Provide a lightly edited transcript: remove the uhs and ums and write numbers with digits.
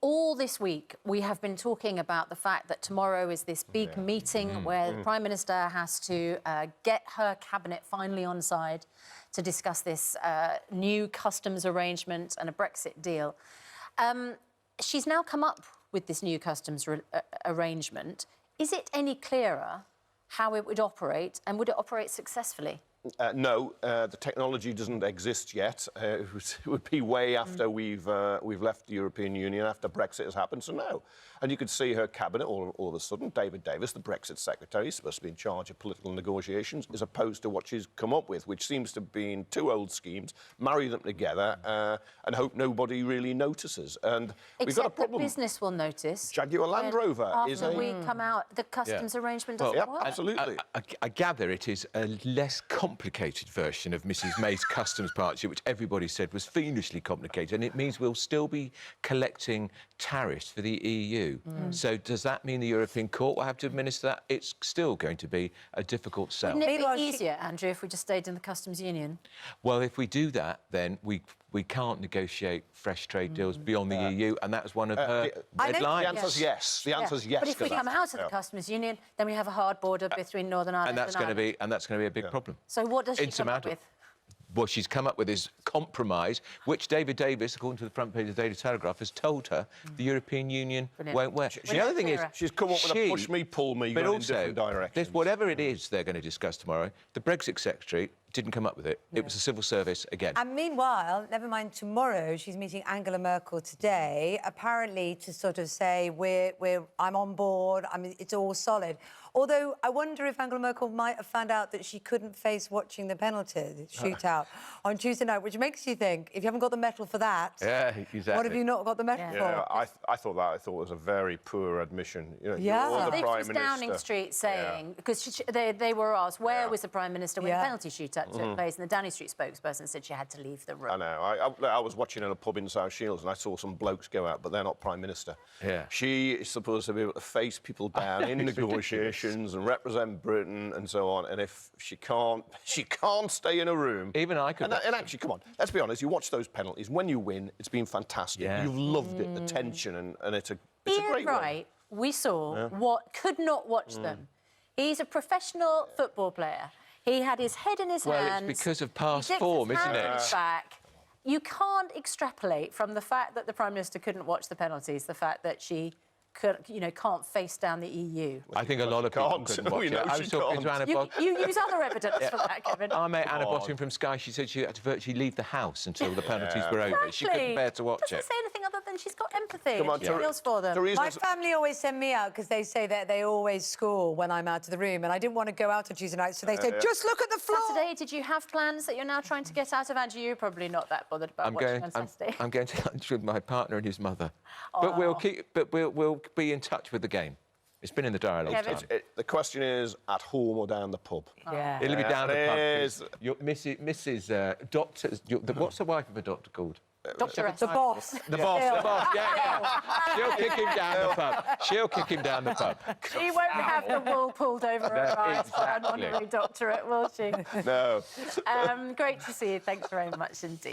All this week, we have been talking about the fact that tomorrow is this big meeting where the Prime Minister has to get her cabinet finally on side to discuss this new customs arrangement and a Brexit deal. She's now come up with this new customs arrangement. Is it any clearer how it would operate, and would it operate successfully? No, the technology doesn't exist yet. It would be way after we've left the European Union, after Brexit has happened, so no. And you could see her cabinet all of a sudden. David Davis, the Brexit secretary, is supposed to be in charge of political negotiations, as opposed to what she's come up with, which seems to have been two old schemes, marry them together and hope nobody really notices. And we've got a problem. That business will notice. Jaguar Land Rover is a... After we come out, the customs arrangement doesn't work. Absolutely. I gather it is a less complicated version of Mrs May's customs partnership, which everybody said was fiendishly complicated, and it means we'll still be collecting tariffs for the EU. So does that mean the European Court will have to administer that? It's still going to be a difficult sell. Wouldn't it be easier, Andrew, if we just stayed in the customs union? Well, if we do that, then we can't negotiate fresh trade deals beyond the EU, and that's one of her red lines. The answer's yes. The answer's yes. But if we come out of the customs union, then we have a hard border between Northern Ireland and Ireland. And that's going to be a big problem. So what does she come up with? What she's come up with is compromise, which David Davis, according to the front page of the Daily Telegraph, has told her the European Union won't work. The other thing is, she's come up with a push me, pull me, but also, in different directions. Whatever it is they're going to discuss tomorrow, the Brexit secretary didn't come up with it. It was the civil service again. And meanwhile, never mind tomorrow, she's meeting Angela Merkel today, apparently to sort of say, I'm on board, it's all solid. Although I wonder if Angela Merkel might have found out that she couldn't face watching the penalty shootout on Tuesday night, which makes you think, if you haven't got the medal for that, what have you not got the medal for? Yeah, I thought it was a very poor admission. You know, so this was Downing Street saying, because they were asked, where was the Prime Minister when the penalty shootout took place, and the Downing Street spokesperson said she had to leave the room. I know. I was watching in a pub in South Shields and I saw some blokes go out, but they're not Prime Minister. Yeah. She is supposed to be able to face people down in negotiations and represent Britain and so on. And if she can't stay in a room. Even I could. And actually, come on, let's be honest. You watch those penalties. When you win, it's been fantastic. Yeah. You've loved it, the tension, and it's a great one. We saw what could not watch them. He's a professional football player. He had his head in his hands. Well, it's because of past form, isn't it? Back. You can't extrapolate from the fact that the Prime Minister couldn't watch the penalties, the fact that she can't face down the EU. I think a lot of people couldn't watch it. I was talking to Anna Bottom. You use other evidence for that, Kevin. Our mate Anna Bottom from Sky, she said she had to virtually leave the house until the penalties were over. She couldn't bear to watch it. Doesn't say anything other than she's got empathy and she feels for them. My family always send me out because they say that they always score when I'm out of the room, and I didn't want to go out on Tuesday night, so they said, just look at the floor. Saturday, did you have plans that you're now trying to get out of? Andrew, you're probably not that bothered about watching on Saturday. I'm going to lunch with my partner and his mother. But we'll be in touch with the game. It's been in the diary a long time. The question is, at home or down the pub? Yeah. It'll be down the pub. Mrs. Doctor... what's the wife of a doctor called? Doctoress. The boss. The boss, yeah. She'll kick him down the pub. She'll kick him down the pub. She won't have the wool pulled over her eyes for an honorary doctorate, will she? No. Great to see you. Thanks very much indeed.